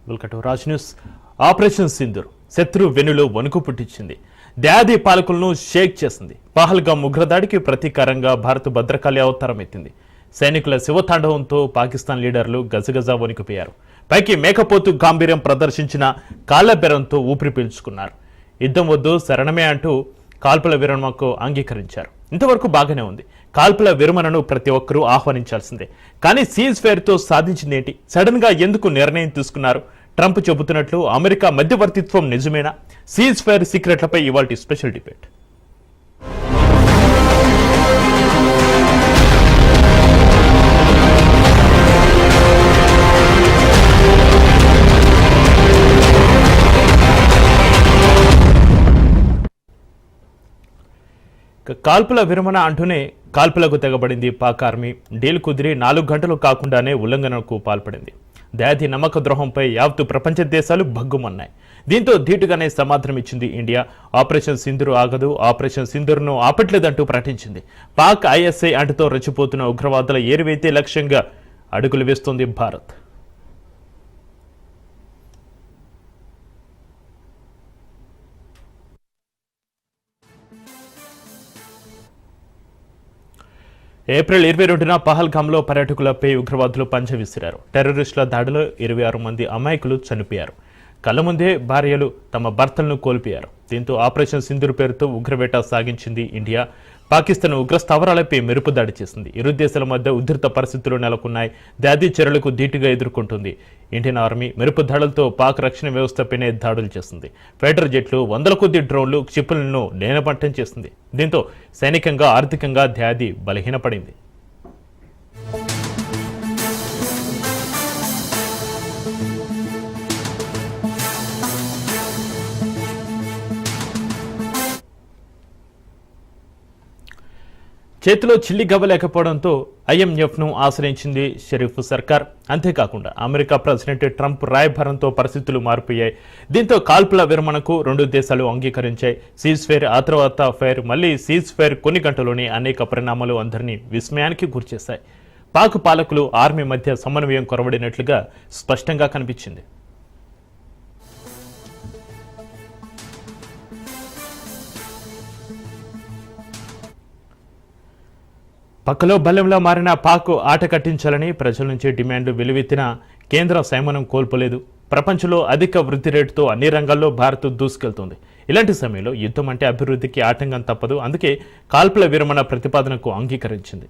Welcome to Raj news. Operation Sindoor శత్రు వెన్నులో వణుకు పుట్టించింది. దాది పాలకులను షేక్ చేసింది. పహల్గామ్ ఉగ్రదాడికి ప్రతీకారంగా భారత్ భద్రకాళి అవతారం ఎత్తింది. సైనికుల శివతాండవంతో పాకిస్తాన్ లీడర్లు గజగజ వణికిపోయారు. పైకి మేకపోతు గాంభీర్యం ప్రదర్శించిన కాళ్లబెరంతో ఊపిరి పీల్చుకున్నారు. యుద్ధం వద్దు శరణమే అంటూ కాల్పుల విరమణకు అంగీకరించారు. ఇంతవరకు బాగానే ఉంది. కాల్పుల విరమణను ప్రతి ఒక్కరూ ఆహ్వానించాల్సిందే. కానీ సీజ్ ఫైర్తో సాధించిందేంటి? సడన్ గా ఎందుకు నిర్ణయం తీసుకున్నారు? ట్రంప్ చెబుతున్నట్లు అమెరికా మధ్యవర్తిత్వం నిజమేనా? సీజ్ ఫైర్ సీక్రెట్లపై ఇవాల్టి స్పెషల్ డిబేట్. కాల్పుల విరమణ అంటూనే కాల్పులకు తెగబడింది పాక్ ఆర్మీ. డీల్ కుదిరి 4 గంటలు కాకుండానే ఉల్లంఘనకు పాల్పడింది. దాది నమ్మక ద్రోహంపై యావత్తు ప్రపంచ దేశాలు భగ్గుమన్నాయి. దీంతో ధీటుగానే సమాధానం ఇచ్చింది ఇండియా. ఆపరేషన్ సింధూర్ ఆగదు, ఆపరేషన్ సింధూర్ను ఆపట్లేదంటూ ప్రకటించింది. పాక్ ఐఎస్ఐ అంటుతో రెచ్చిపోతున్న ఉగ్రవాదుల ఏరివేతే లక్ష్యంగా అడుగులు వేస్తోంది భారత్. ఏప్రిల్ 22న పహల్గామ్లో పర్యాటకులపై ఉగ్రవాదులు పంజ విసిరారు. టెర్రరిస్టుల దాడిలో 26 మంది అమాయకులు చనిపోయారు. కళ్ల ముందే భార్యలు తమ భర్తలను కోల్పోయారు. దీంతో ఆపరేషన్ సింధూర్ పేరుతో ఉగ్రవేట సాగించింది ఇండియా. పాకిస్తాన్ ఉగ్ర స్థావరాలపై మెరుపు దాడి చేసింది. ఇరు దేశాల మధ్య ఉధృత పరిస్థితులు నెలకొన్నాయి. దాడి చర్యలకు ధీటుగా ఎదుర్కొంటుంది ఇండియన్ ఆర్మీ. మెరుపు దాడులతో పాక్ రక్షణ వ్యవస్థపైనే దాడులు చేస్తుంది. ఫైటర్ జెట్లు, 100 కొద్ది డ్రోన్లు, క్షిపణులను నేలమట్టం చేస్తుంది. దీంతో సైనికంగా, ఆర్థికంగా దాది బలహీనపడింది. చేతిలో చిల్లి గవ్వలేకపోవడంతో ఐఎంఎఫ్ను ఆశ్రయించింది షరీఫ్ సర్కార్. అంతేకాకుండా అమెరికా ప్రెసిడెంట్ ట్రంప్ రాయబారంతో పరిస్థితులు మారిపోయాయి. దీంతో కాల్పుల విరమణకు 2 దేశాలు అంగీకరించాయి. సీజ్ ఫైర్, ఆ తర్వాత ఫైర్, మళ్లీ సీజ్ ఫైర్ కొన్ని గంటల్లోనే అనేక పరిణామాలు అందరినీ విస్మయానికి గురిచేశాయి. పాక్ పాలకులు, ఆర్మీ మధ్య సమన్వయం కొరవడినట్లుగా స్పష్టంగా కనిపించింది. పక్కలో బల్లెంలా మారిన పాక్ ఆట కట్టించాలని ప్రజల నుంచి డిమాండ్లు వెలువెత్తిన కేంద్రం సంయమనం కోల్పోలేదు. ప్రపంచంలో అధిక వృద్ధి రేటుతో అన్ని రంగాల్లో భారత్ దూసుకెళ్తోంది. ఇలాంటి సమయంలో యుద్ధం అంటే అభివృద్ధికి ఆటంకం తప్పదు. అందుకే కాల్పుల విరమణ ప్రతిపాదనకు అంగీకరించింది.